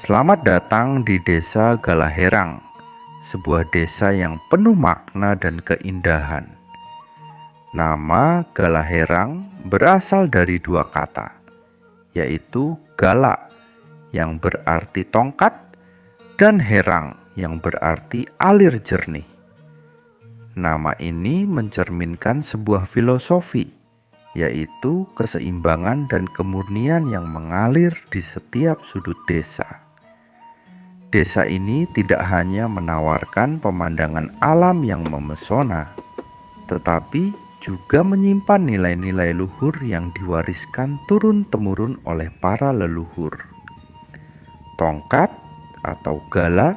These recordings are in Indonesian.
Selamat datang di Desa Galaherang, sebuah desa yang penuh makna dan keindahan. Nama Galaherang berasal dari dua kata, yaitu gala yang berarti tongkat dan herang yang berarti alir jernih. Nama ini mencerminkan sebuah filosofi, yaitu keseimbangan dan kemurnian yang mengalir di setiap sudut desa. Desa ini tidak hanya menawarkan pemandangan alam yang memesona, tetapi juga menyimpan nilai-nilai luhur yang diwariskan turun-temurun oleh para leluhur. Tongkat atau gala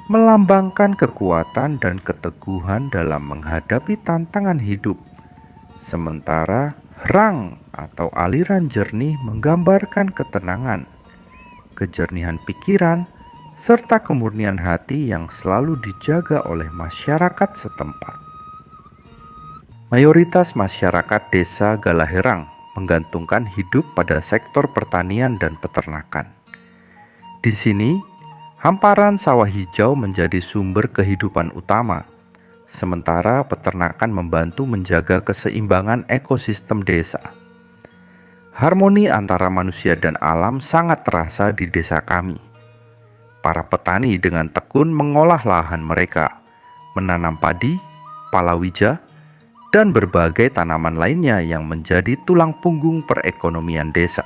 melambangkan kekuatan dan keteguhan dalam menghadapi tantangan hidup, sementara herang atau aliran jernih menggambarkan ketenangan, kejernihan pikiran, serta kemurnian hati yang selalu dijaga oleh masyarakat setempat. Mayoritas masyarakat desa Galaherang menggantungkan hidup pada sektor pertanian dan peternakan. Di sini, hamparan sawah hijau menjadi sumber kehidupan utama, sementara peternakan membantu menjaga keseimbangan ekosistem desa. Harmoni antara manusia dan alam sangat terasa di desa kami. Para petani dengan tekun mengolah lahan mereka, menanam padi, palawija, dan berbagai tanaman lainnya yang menjadi tulang punggung perekonomian desa.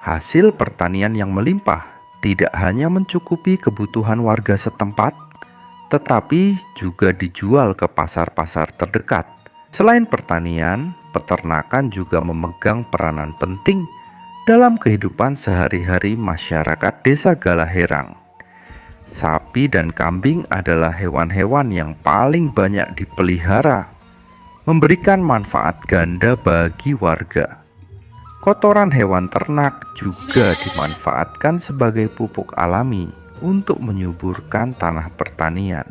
Hasil pertanian yang melimpah tidak hanya mencukupi kebutuhan warga setempat, tetapi juga dijual ke pasar-pasar terdekat. Selain pertanian, peternakan juga memegang peranan penting dalam kehidupan sehari-hari masyarakat desa Galaherang. Sapi dan kambing adalah hewan-hewan yang paling banyak dipelihara, memberikan manfaat ganda bagi warga. Kotoran hewan ternak juga dimanfaatkan sebagai pupuk alami untuk menyuburkan tanah pertanian.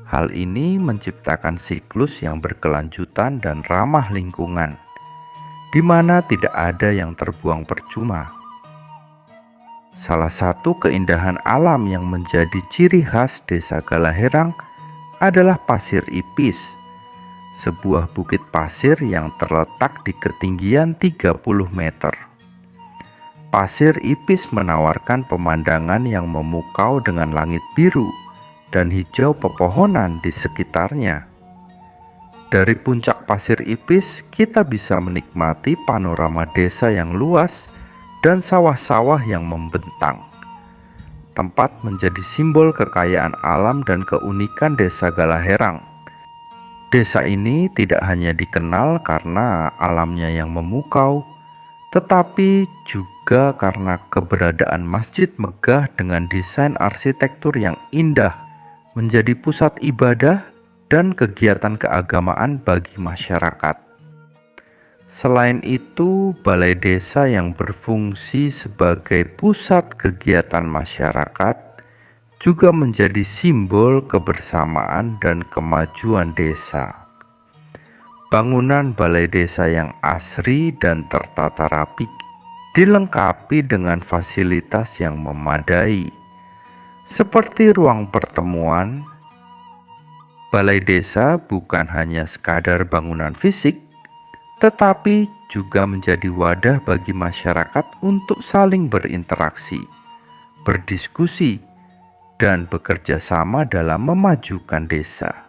Hal ini menciptakan siklus yang berkelanjutan dan ramah lingkungan, di mana tidak ada yang terbuang percuma. Salah satu keindahan alam yang menjadi ciri khas desa Galaherang adalah Pasir Ipis, sebuah bukit pasir yang terletak di ketinggian 30 meter. Pasir Ipis menawarkan pemandangan yang memukau dengan langit biru dan hijau pepohonan di sekitarnya. Dari puncak Pasir Ipis, kita bisa menikmati panorama desa yang luas dan sawah-sawah yang membentang. Tempat menjadi simbol kekayaan alam dan keunikan desa Galaherang. Desa ini tidak hanya dikenal karena alamnya yang memukau, tetapi juga karena keberadaan masjid megah dengan desain arsitektur yang indah, menjadi pusat ibadah dan kegiatan keagamaan bagi masyarakat. Selain itu, balai desa yang berfungsi sebagai pusat kegiatan masyarakat juga menjadi simbol kebersamaan dan kemajuan desa. Bangunan balai desa yang asri dan tertata rapi dilengkapi dengan fasilitas yang memadai, seperti ruang pertemuan. Balai desa bukan hanya sekadar bangunan fisik, tetapi juga menjadi wadah bagi masyarakat untuk saling berinteraksi, berdiskusi, dan bekerja sama dalam memajukan desa.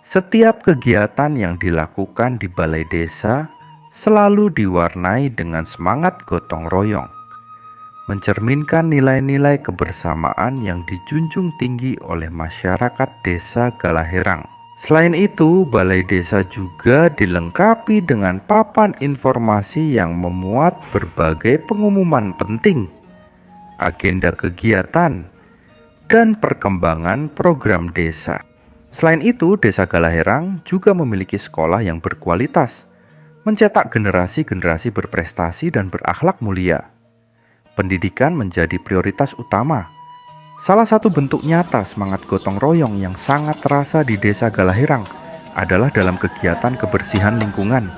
Setiap kegiatan yang dilakukan di balai desa selalu diwarnai dengan semangat gotong royong, mencerminkan nilai-nilai kebersamaan yang dijunjung tinggi oleh masyarakat desa Galaherang. Selain itu, balai desa juga dilengkapi dengan papan informasi yang memuat berbagai pengumuman penting, agenda kegiatan, dan perkembangan program desa. Selain itu, desa Galaherang juga memiliki sekolah yang berkualitas, mencetak generasi-generasi berprestasi dan berakhlak mulia. Pendidikan menjadi prioritas utama. Salah satu bentuk nyata semangat gotong royong yang sangat terasa di desa Galaherang adalah dalam kegiatan kebersihan lingkungan.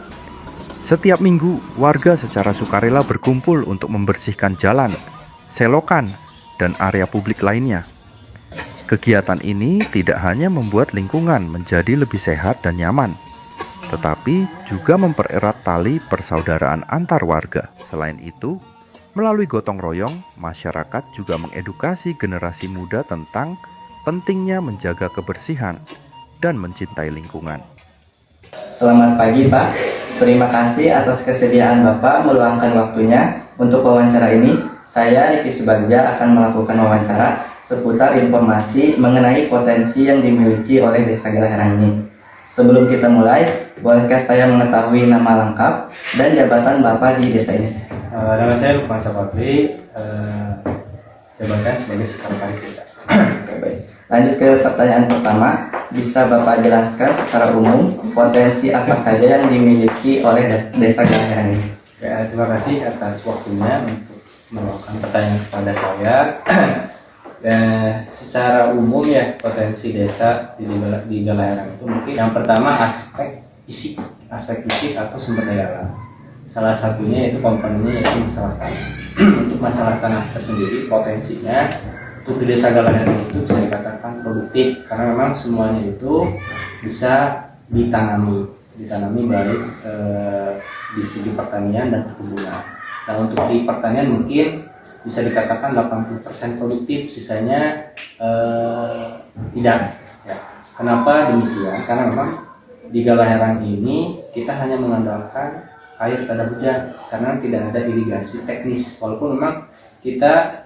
Setiap minggu, warga secara sukarela berkumpul untuk membersihkan jalan, selokan, dan area publik lainnya. Kegiatan ini tidak hanya membuat lingkungan menjadi lebih sehat dan nyaman, tetapi juga mempererat tali persaudaraan antar warga. Selain itu, melalui gotong royong, masyarakat juga mengedukasi generasi muda tentang pentingnya menjaga kebersihan dan mencintai lingkungan. Selamat pagi, Pak. Terima kasih atas kesediaan Bapak meluangkan waktunya untuk wawancara ini. Saya Riki Subagja akan melakukan wawancara seputar informasi mengenai potensi yang dimiliki oleh Desa Galaherang ini. Sebelum kita mulai, bolehkah saya mengetahui nama lengkap dan jabatan Bapak di desa ini? Nama saya Lukman Sapatri, jabatan sebagai sekretaris desa. Oke, baik. Lanjut ke pertanyaan pertama. Bisa Bapak jelaskan secara umum potensi apa saja yang dimiliki oleh Desa Galaherang ini? Ya, terima kasih atas waktunya untuk melakukan pertanyaan kepada saya. Secara umum ya, potensi desa di Galaherang itu mungkin yang pertama aspek fisik atau sumber daya alam. Salah satunya itu komponennya yaitu masalah tanah. Untuk masalah tanah tersendiri potensinya untuk di Desa Galaherang itu bisa dikatakan produktif karena memang semuanya itu bisa ditanami baik di segi pertanian dan perkebunan. Nah, untuk di pertanian mungkin bisa dikatakan 80% produktif, sisanya tidak. Ya. Kenapa demikian? Karena memang di Galaherang ini kita hanya mengandalkan air tada hujan karena tidak ada irigasi teknis. Walaupun memang kita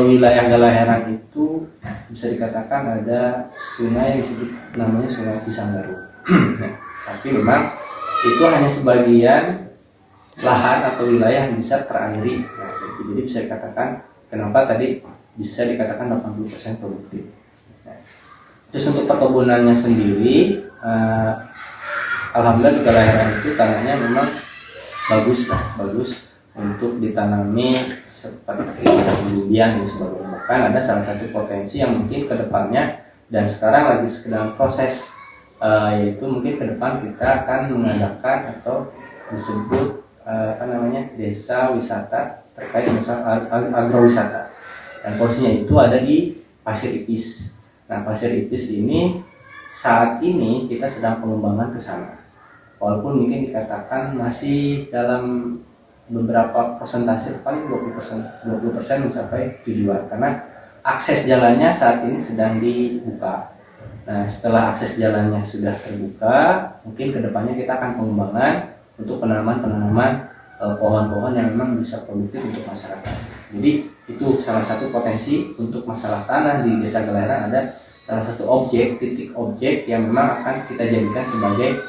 wilayah Galaherang itu bisa dikatakan ada sungai yang disebut namanya Sungai Cisanggaru. Nah, tapi memang itu hanya sebagian lahan atau wilayah yang bisa terairi. Nah, jadi bisa dikatakan kenapa tadi bisa dikatakan 80% produktif. Nah, terus untuk perkebunannya sendiri, alhamdulillah di Galaherang itu tanahnya memang bagus untuk ditanami seperti kemudian dan sebagainya. Bahkan ada salah satu potensi yang mungkin ke depannya dan sekarang lagi sedang proses, yaitu mungkin ke depan kita akan mengadakan atau disebut desa wisata terkait masalah agrowisata, dan posisinya itu ada di Pasir Ipis. Nah, Pasir Ipis ini saat ini kita sedang pengembangan ke sana, walaupun mungkin dikatakan masih dalam beberapa persentase, paling 20% mencapai tujuan karena akses jalannya saat ini sedang dibuka. Nah, setelah akses jalannya sudah terbuka, mungkin kedepannya kita akan pengembangan untuk penanaman pohon-pohon yang memang bisa produktif untuk masyarakat. Jadi itu salah satu potensi untuk masalah tanah di Desa Galaherang, ada salah satu titik objek yang memang akan kita jadikan sebagai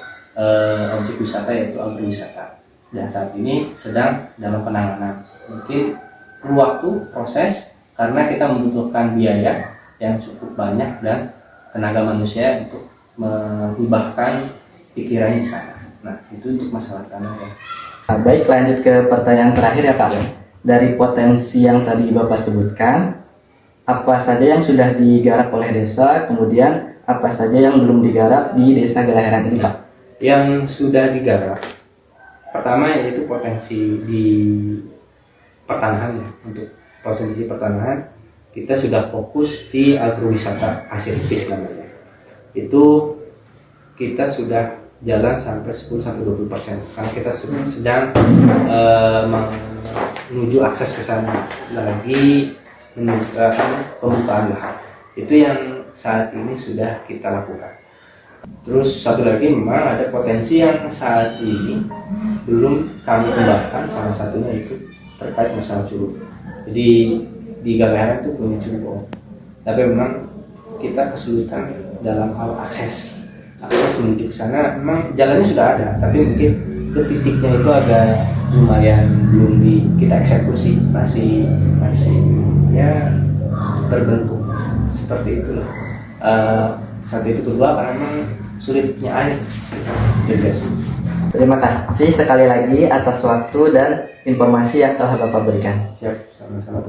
objek wisata, yaitu agrowisata. Dan saat ini sedang dalam penanganan. Mungkin perlu waktu proses karena kita membutuhkan biaya yang cukup banyak dan tenaga manusia untuk mengubahkan pikirannya di sana. Nah, itu untuk masalah tanah ya. Nah, baik, lanjut ke pertanyaan terakhir ya, Pak. Ya. Dari potensi yang tadi Bapak sebutkan, apa saja yang sudah digarap oleh desa, kemudian apa saja yang belum digarap di Desa Galaherang ini, Pak? Yang sudah digarap, pertama yaitu potensi di pertanahan ya. Untuk potensi pertanahan kita sudah fokus di agrowisata Pasir Ipis namanya. Itu kita sudah jalan sampai 10-20% karena kita sedang menuju akses ke sana, lagi pembukaan lahan. Itu yang saat ini sudah kita lakukan. Terus satu lagi memang ada potensi yang saat ini belum kami kembangkan, salah satunya itu terkait masalah curug. Jadi di Galaherang itu punya curug, tapi memang kita kesulitan dalam hal akses menuju ke sana. Memang jalannya sudah ada, tapi mungkin ke titiknya itu agak lumayan belum kita eksekusi, masih ya terbentuk seperti itulah. Satu itu, kedua karena memang sulitnya air. Terima kasih sekali lagi atas waktu dan informasi yang telah Bapak berikan. Siap, sama-sama.